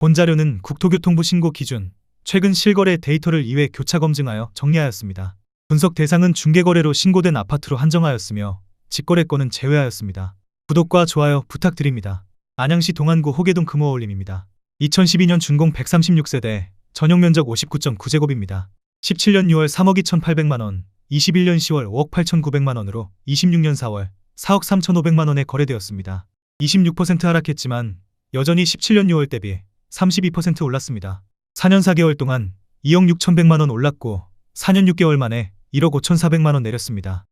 본 자료는 국토교통부 신고 기준, 최근 실거래 데이터를 2회 교차 검증하여 정리하였습니다. 분석 대상은 중개거래로 신고된 아파트로 한정하였으며 직거래권은 제외하였습니다. 구독과 좋아요 부탁드립니다. 안양시 동안구 호계동 금호어울림입니다. 2012년 준공 136세대, 전용면적 59.9제곱입니다. 17년 6월 3억 2,800만원, 21년 10월 5억 8,900만원으로 26년 4월 4억 3,500만원에 거래되었습니다. 26% 하락했지만 여전히 17년 6월 대비 32% 올랐습니다. 4년 4개월 동안 2억 6,100만원 올랐고 4년 6개월 만에 1억 5,400만원 내렸습니다.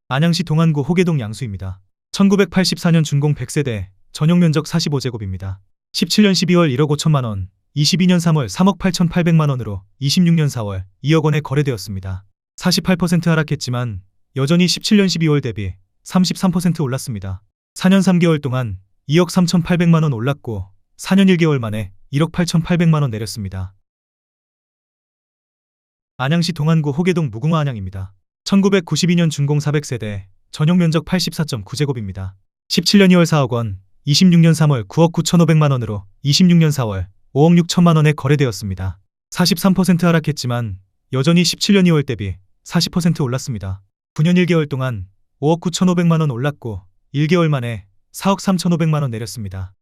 안양시 동안구 호계동 양수입니다. 1984년 준공 100세대, 전용면적 45제곱입니다. 17년 12월 1억 5천만원, 22년 3월 3억 8,800만원으로 26년 4월 2억 원에 거래되었습니다. 48% 하락했지만 여전히 17년 12월 대비 33% 올랐습니다. 4년 3개월 동안 2억 3,800만원 올랐고 4년 1개월 만에 1억 8,800만원 내렸습니다. 안양시 동안구 호계동 무궁화 안양입니다. 1992년 준공 400세대, 전용면적 84.9제곱입니다. 17년 2월 4억 원, 26년 3월 9억 9,500만원으로 26년 4월 5억 6천만원에 거래되었습니다. 43% 하락했지만 여전히 17년 2월 대비 40% 올랐습니다. 9년 1개월 동안 5억 9,500만원 올랐고 1개월 만에 4억 3,500만원 내렸습니다.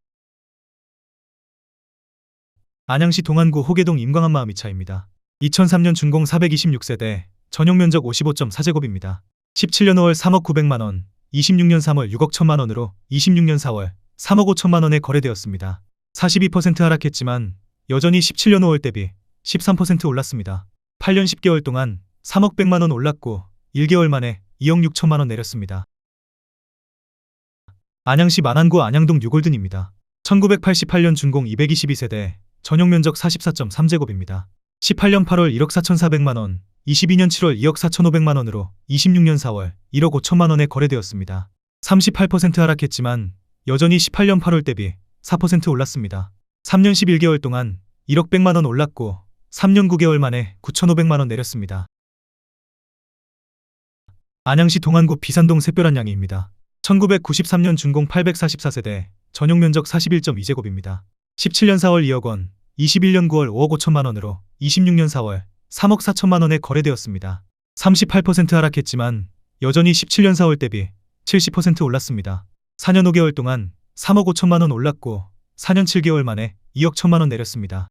안양시 동안구 호계동 임광한 마음이차입니다. 2003년 준공 426세대, 전용면적 55.4제곱입니다. 17년 5월 3억 900만원, 26년 3월 6억 1천만원으로 26년 4월 3억 5천만원에 거래되었습니다. 42% 하락했지만 여전히 17년 5월 대비 13% 올랐습니다. 8년 10개월 동안 3억 100만원 올랐고 1개월 만에 2억 6천만원 내렸습니다. 안양시 만안구 안양동 뉴골든입니다. 1988년 준공 222세대, 전용면적 44.3제곱입니다. 18년 8월 1억 4,400만원, 22년 7월 2억 4,500만원으로 26년 4월 1억 5천만원에 거래되었습니다. 38% 하락했지만 여전히 18년 8월 대비 4% 올랐습니다. 3년 11개월 동안 1억 100만원 올랐고 3년 9개월 만에 9,500만원 내렸습니다. 안양시 동안구 비산동 샛별한양이입니다. 1993년 준공 844세대, 전용면적 41.2제곱입니다. 17년 4월 2억 원, 21년 9월 5억 5천만원으로 26년 4월 3억 4천만원에 거래되었습니다. 38% 하락했지만 여전히 17년 4월 대비 70% 올랐습니다. 4년 5개월 동안 3억 5천만원 올랐고 4년 7개월 만에 2억 1천만원 내렸습니다.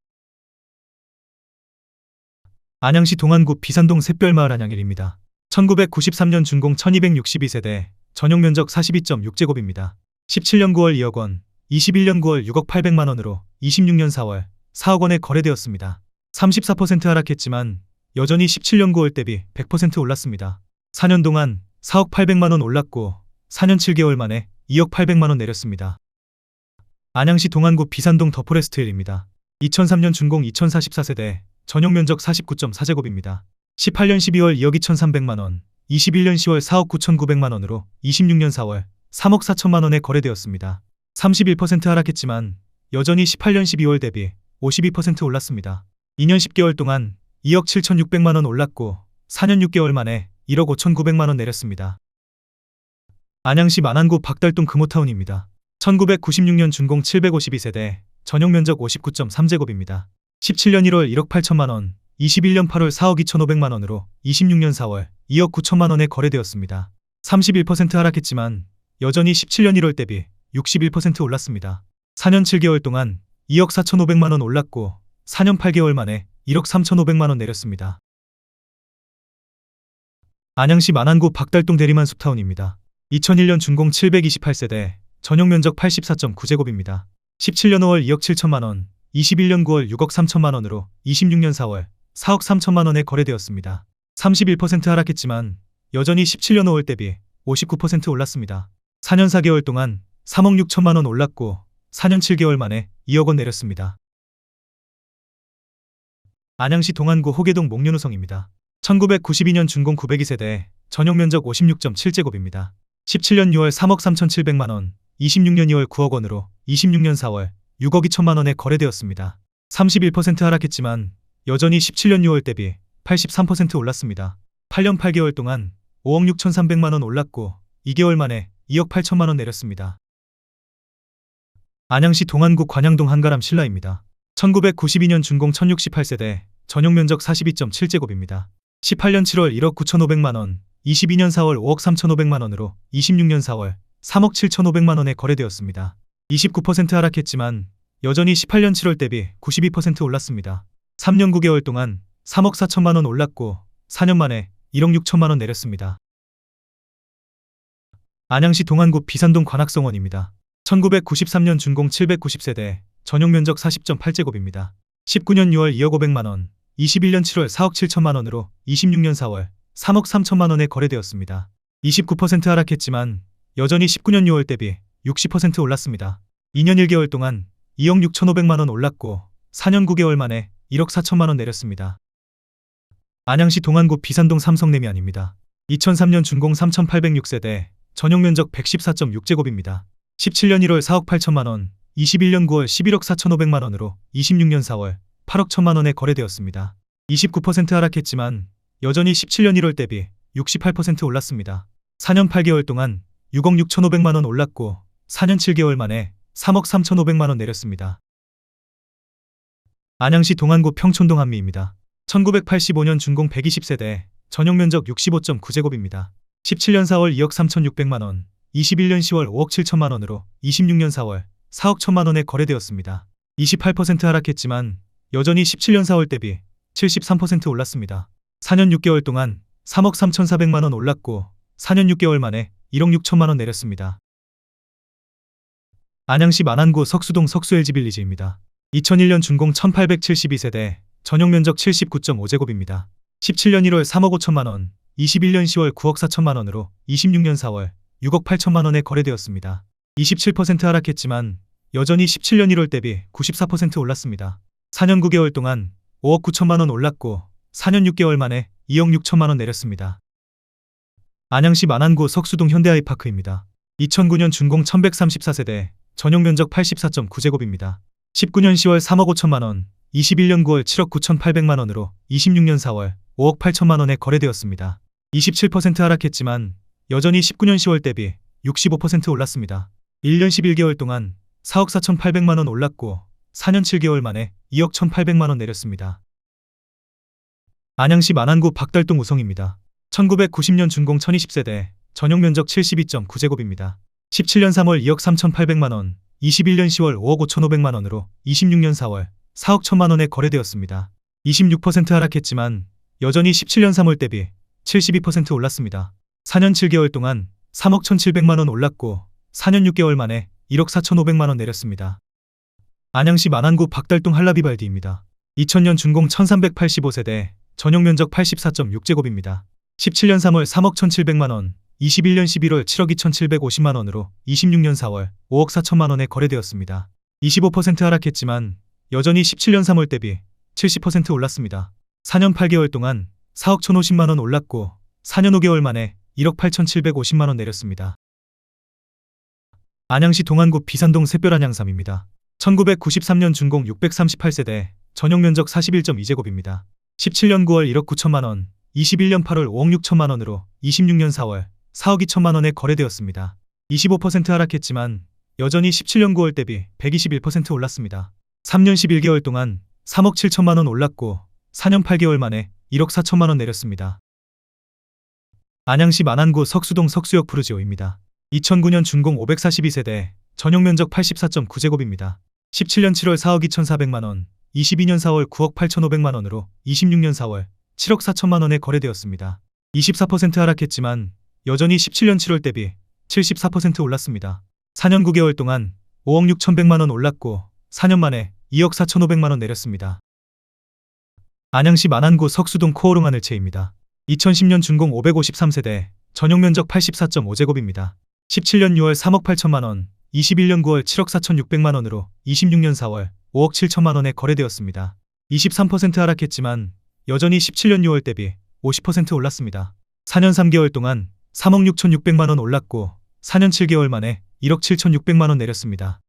안양시 동안구 비산동 샛별마을 안양일입니다. 1993년 준공 1262세대, 전용면적 42.6제곱입니다. 17년 9월 2억 원, 21년 9월 6억 800만원으로 26년 4월 4억 원에 거래되었습니다. 34% 하락했지만 여전히 17년 9월 대비 100% 올랐습니다. 4년 동안 4억 800만원 올랐고 4년 7개월 만에 2억 800만원 내렸습니다. 안양시 동안구 비산동 더포레스트힐입니다. 2003년 준공 2044세대, 전용면적 49.4제곱입니다. 18년 12월 2억 2,300만원, 21년 10월 4억 9,900만원으로 26년 4월 3억 4천만원에 거래되었습니다. 31% 하락했지만 여전히 18년 12월 대비 52% 올랐습니다. 2년 10개월 동안 2억 7,600만원 올랐고 4년 6개월 만에 1억 5,900만원 내렸습니다. 안양시 만안구 박달동 금호타운입니다. 1996년 준공 752세대, 전용면적 59.3제곱입니다. 17년 1월 1억 8천만원, 21년 8월 4억 2,500만원으로 26년 4월 2억 9천만원에 거래되었습니다. 31% 하락했지만 여전히 17년 1월 대비 61% 올랐습니다. 4년 7개월 동안 2억 4,500만원 올랐고 4년 8개월 만에 1억 3,500만원 내렸습니다. 안양시 만안구 박달동 대리만 숲타운입니다. 2001년 준공 728세대, 전용면적 84.9제곱입니다. 17년 5월 2억 7천만원, 21년 9월 6억 3천만원으로 26년 4월 4억 3천만원에 거래되었습니다. 31% 하락했지만 여전히 17년 5월 대비 59% 올랐습니다. 4년 4개월 동안 3억 6천만원 올랐고 4년 7개월 만에 2억 원 내렸습니다. 안양시 동안구 호계동 목련우성입니다. 1992년 준공 902세대, 전용면적 56.7제곱입니다. 17년 6월 3억 3,700만원, 26년 2월 9억 원으로 26년 4월 6억 2천만원에 거래되었습니다. 31% 하락했지만 여전히 17년 6월 대비 83% 올랐습니다. 8년 8개월 동안 5억 6,300만원 올랐고 2개월 만에 2억 8천만원 내렸습니다. 안양시 동안구 관양동 한가람 신라입니다. 1992년 준공 1068세대, 전용 면적 42.7제곱입니다. 18년 7월 1억 9,500만원, 22년 4월 5억 3,500만원으로 26년 4월 3억 7,500만원에 거래되었습니다. 29% 하락했지만 여전히 18년 7월 대비 92% 올랐습니다. 3년 9개월 동안 3억 4천만원 올랐고 4년 만에 1억 6천만원 내렸습니다. 안양시 동안구 비산동 관악성원입니다. 1993년 준공 790세대, 전용 면적 40.8제곱입니다. 19년 6월 2억 500만원, 21년 7월 4억 7천만원으로 26년 4월 3억 3천만원에 거래되었습니다. 29% 하락했지만 여전히 19년 6월 대비 60% 올랐습니다. 2년 1개월 동안 2억 6천5백만원 올랐고 4년 9개월 만에 1억 4천만원 내렸습니다. 안양시 동안구 비산동 삼성레미안입니다. 2003년 준공 3806세대, 전용 면적 114.6제곱입니다. 17년 1월 4억 8천만원, 21년 9월 11억 4천5백만원으로 26년 4월 8억 천만원에 거래되었습니다. 29% 하락했지만 여전히 17년 1월 대비 68% 올랐습니다. 4년 8개월 동안 6억 6천5백만원 올랐고 4년 7개월 만에 3억 3천5백만원 내렸습니다. 안양시 동안구 평촌동 한미입니다. 1985년 준공 120세대, 전용 면적 65.9제곱입니다. 17년 4월 2억 3천6백만원, 21년 10월 5억 7천만원으로 26년 4월 4억 천만원에 거래되었습니다. 28% 하락했지만 여전히 17년 4월 대비 73% 올랐습니다. 4년 6개월 동안 3억 3천4백만원 올랐고 4년 6개월 만에 1억 6천만원 내렸습니다. 안양시 만안구 석수동 석수LG빌리지입니다. 2001년 준공 1872세대, 전용 면적 79.5제곱입니다. 17년 1월 3억 5천만원, 21년 10월 9억 4천만원으로 26년 4월 6억 8천만원에 거래되었습니다. 27% 하락했지만 여전히 17년 1월 대비 94% 올랐습니다. 4년 9개월 동안 5억 9천만원 올랐고 4년 6개월 만에 2억 6천만원 내렸습니다. 안양시 만안구 석수동 현대아이파크입니다. 2009년 준공 1134세대, 전용 면적 84.9제곱입니다. 19년 10월 3억 5천만원, 21년 9월 7억 9천8백만원으로 26년 4월 5억 8천만원에 거래되었습니다. 27% 하락했지만 여전히 19년 10월 대비 65% 올랐습니다. 1년 11개월 동안 4억 4천8백만원 올랐고 4년 7개월 만에 2억 1,800만원 내렸습니다. 안양시 만안구 박달동 우성입니다. 1990년 준공 1020세대, 전용 면적 72.9제곱입니다. 17년 3월 2억 3천8백만원, 21년 10월 5억 5천5백만원으로 26년 4월 4억 천만원에 거래되었습니다. 26% 하락했지만 여전히 17년 3월 대비 72% 올랐습니다. 4년 7개월 동안 3억 1,700만원 올랐고 4년 6개월 만에 1억 4천5백만원 내렸습니다. 안양시 만안구 박달동 한라비발디입니다. 2000년 준공 1385세대, 전용 면적 84.6제곱입니다. 17년 3월 3억 1,700만원, 21년 11월 7억 2,750만원으로 26년 4월 5억 4천만원에 거래되었습니다. 25% 하락했지만 여전히 17년 3월 대비 70% 올랐습니다. 4년 8개월 동안 4억 1,050만원 올랐고 4년 5개월 만에 1억 8,750만원 내렸습니다. 안양시 동안구 비산동 샛별안양삼입니다. 1993년 준공 638세대, 전용 면적 41.2제곱입니다. 17년 9월 1억 9천만원, 21년 8월 5억 6천만원으로 26년 4월 4억 2천만원에 거래되었습니다. 25% 하락했지만 여전히 17년 9월 대비 121% 올랐습니다. 3년 11개월 동안 3억 7천만원 올랐고 4년 8개월 만에 1억 4천만원 내렸습니다. 안양시 만안구 석수동 석수역 푸르지오입니다. 2009년 준공 542세대, 전용 면적 84.9제곱입니다. 17년 7월 4억 2,400만원, 22년 4월 9억 8천5백만원으로 26년 4월 7억 4천만원에 거래되었습니다. 24% 하락했지만 여전히 17년 7월 대비 74% 올랐습니다. 4년 9개월 동안 5억 6천1백만원 올랐고 4년 만에 2억 4천5백만원 내렸습니다. 안양시 만안구 석수동 코오롱 하늘채입니다. 2010년 준공 553세대, 전용 면적 84.5제곱입니다. 17년 6월 3억 8천만원, 21년 9월 7억 4천6백만원으로 26년 4월 5억 7천만원에 거래되었습니다. 23% 하락했지만 여전히 17년 6월 대비 50% 올랐습니다. 4년 3개월 동안 3억 6천6백만원 올랐고 4년 7개월 만에 1억 7천6백만원 내렸습니다.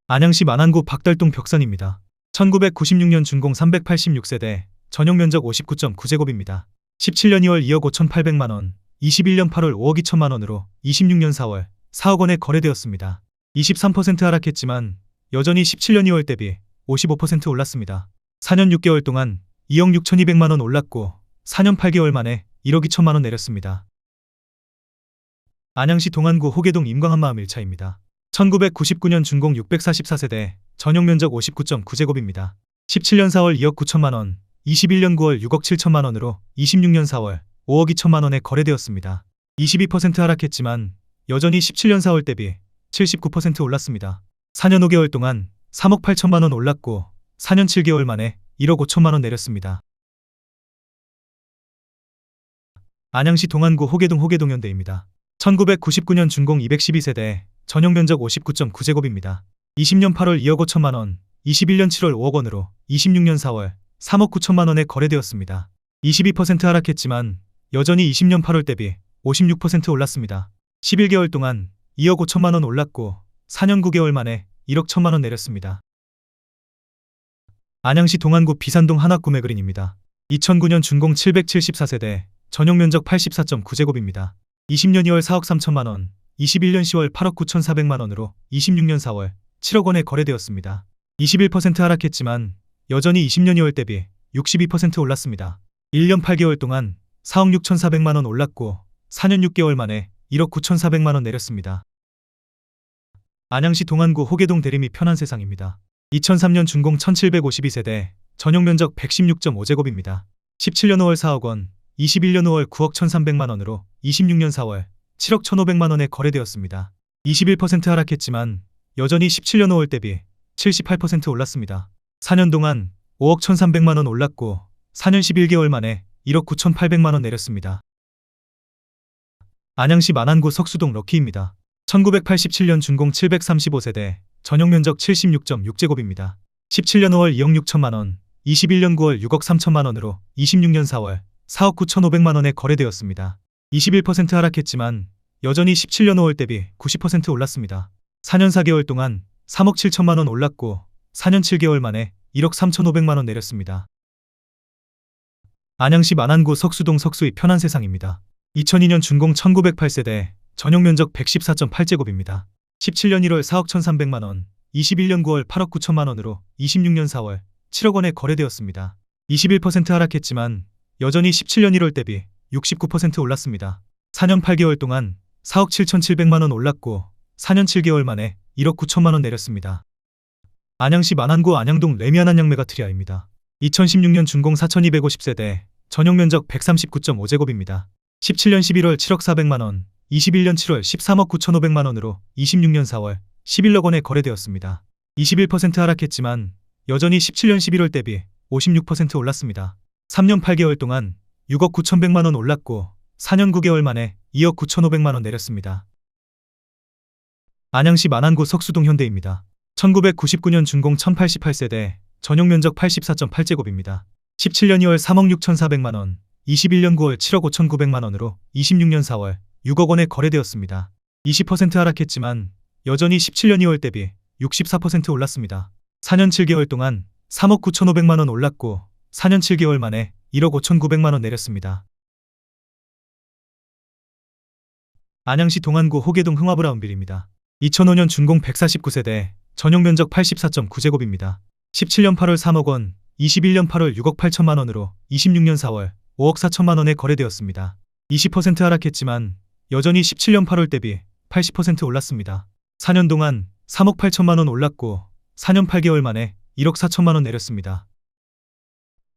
안양시 만안구 박달동 벽산입니다. 1996년 준공 386세대, 전용 면적 59.9제곱입니다. 17년 2월 2억 5천8백만원, 21년 8월 5억 2천만원으로 26년 4월 4억 원에 거래되었습니다. 23% 하락했지만 여전히 17년 2월 대비 55% 올랐습니다. 4년 6개월 동안 2억 6,200만 원 올랐고 4년 8개월 만에 1억 2천만 원 내렸습니다. 안양시 동안구 호계동 임광한마을 1차입니다. 1999년 준공 644세대, 전용 면적 59.9제곱입니다. 17년 4월 2억 9천만 원, 21년 9월 6억 7천만 원으로 26년 4월 5억 2천만 원에 거래되었습니다. 22% 하락했지만 여전히 17년 4월 대비 79% 올랐습니다. 4년 5개월 동안 3억 8천만 원 올랐고 4년 7개월 만에 1억 5천만 원 내렸습니다. 안양시 동안구 호계동 호계동현대입니다. 1999년 준공 212세대, 전용 면적 59.9제곱입니다. 20년 8월 2억 5천만 원, 21년 7월 5억 원으로 26년 4월 3억 9천만 원에 거래되었습니다. 22% 하락했지만 여전히 20년 8월 대비 56% 올랐습니다. 11개월 동안 2억 5천만 원 올랐고 4년 9개월 만에 1억 1천만 원 내렸습니다. 안양시 동안구 비산동 한화구매그린입니다. 2009년 준공 774세대, 전용 면적 84.9제곱입니다. 20년 2월 4억 3천만 원, 21년 10월 8억 9,400만 원으로 26년 4월 7억 원에 거래되었습니다. 21% 하락했지만 여전히 20년 2월 대비 62% 올랐습니다. 1년 8개월 동안 4억 6,400만 원 올랐고 4년 6개월 만에 1억 9,400만 원 내렸습니다. 안양시 동안구 호계동 대림이 편한 세상입니다. 2003년 준공 1752세대, 전용 면적 116.5제곱입니다. 17년 5월 4억 원, 21년 5월 9억 1,300만 원으로 26년 4월 7억 1,500만 원에 거래되었습니다. 21% 하락했지만 여전히 17년 5월 대비 78% 올랐습니다. 4년 동안 5억 1,300만 원 올랐고 4년 11개월 만에 1억 9,800만 원 내렸습니다. 안양시 만안구 석수동 럭키입니다. 1987년 준공 735세대, 전용 면적 76.6제곱입니다. 17년 5월 2억 6천만 원, 21년 9월 6억 3천만 원으로 26년 4월 4억 9,500만 원에 거래되었습니다. 21% 하락했지만 여전히 17년 5월 대비 90% 올랐습니다. 4년 4개월 동안 3억 7천만 원 올랐고 4년 7개월 만에 1억 3,500만 원 내렸습니다. 안양시 만안구 석수동 석수의 편한 세상입니다. 2002년 준공 1908세대, 전용 면적 114.8제곱입니다. 17년 1월 4억 1,300만 원, 21년 9월 8억 9천만 원으로 26년 4월 7억 원에 거래되었습니다. 21% 하락했지만 여전히 17년 1월 대비 69% 올랐습니다. 4년 8개월 동안 4억 7,700만 원 올랐고 4년 7개월 만에 1억 9천만 원 내렸습니다. 안양시 만안구 안양동 레미안 안양메가트리아입니다. 2016년 준공 4,250세대, 전용 면적 139.5제곱입니다. 17년 11월 7억 400만 원, 21년 7월 13억 9,500만 원으로 26년 4월 11억 원에 거래되었습니다. 21% 하락했지만 여전히 17년 11월 대비 56% 올랐습니다. 3년 8개월 동안 6억 9,100만 원 올랐고 4년 9개월 만에 2억 9,500만 원 내렸습니다. 안양시 만안구 석수동 현대입니다. 1999년 준공 1088세대, 전용 면적 84.8제곱입니다. 17년 2월 3억 6,400만 원, 21년 9월 7억 5,900만 원으로 26년 4월 6억 원에 거래되었습니다. 20% 하락했지만 여전히 17년 2월 대비 64% 올랐습니다. 4년 7개월 동안 3억 9,500만 원 올랐고 4년 7개월 만에 1억 5,900만 원 내렸습니다. 안양시 동안구 호계동 흥화브라운빌입니다. 2005년 준공 149세대, 전용 면적 84.9제곱입니다. 17년 8월 3억 원, 21년 8월 6억 8천만 원으로 26년 4월 5억 4천만 원에 거래되었습니다. 20% 하락했지만 여전히 17년 8월 대비 80% 올랐습니다. 4년 동안 3억 8천만 원 올랐고 4년 8개월 만에 1억 4천만 원 내렸습니다.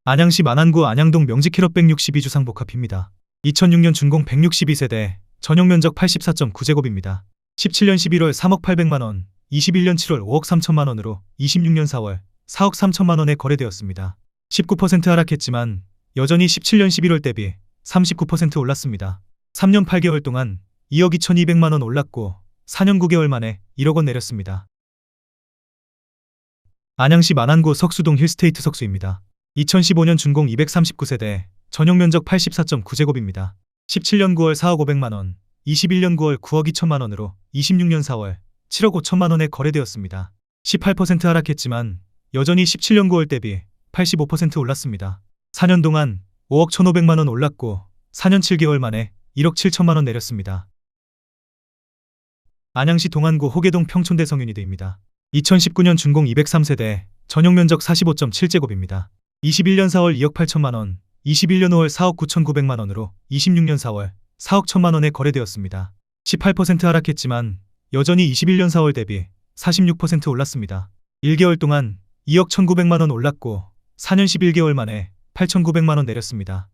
안양시 만안구 안양동 명지 캐럿 162주 상복합입니다. 2006년 준공 162세대, 전용 면적 84.9제곱입니다. 17년 11월 3억 800만 원, 21년 7월 5억 3천만 원으로 26년 4월 4억 3천만 원에 거래되었습니다. 19% 하락했지만 여전히 17년 11월 대비 39% 올랐습니다. 3년 8개월 동안 2억 2,200만 원 올랐고 4년 9개월 만에 1억 원 내렸습니다. 안양시 만안구 석수동 힐스테이트 석수입니다. 2015년 준공 239세대, 전용 면적 84.9제곱입니다. 17년 9월 4억 500만 원, 21년 9월 9억 2천만 원으로 26년 4월 7억 5천만 원에 거래되었습니다. 18% 하락했지만 여전히 17년 9월 대비 85% 올랐습니다. 4년 동안 5억 1,500만 원 올랐고 4년 7개월 만에 1억 7천만 원 내렸습니다. 안양시 동안구 호계동 평촌대 성윤이대입니다. 2019년 준공 203세대, 전용 면적 45.7제곱입니다. 21년 4월 2억 8천만 원, 21년 5월 4억 9,900만 원으로 26년 4월 4억 1천만 원에 거래되었습니다. 18% 하락했지만 여전히 21년 4월 대비 46% 올랐습니다. 1개월 동안 2억 1,900만 원 올랐고 4년 11개월 만에 8,900만 원 내렸습니다.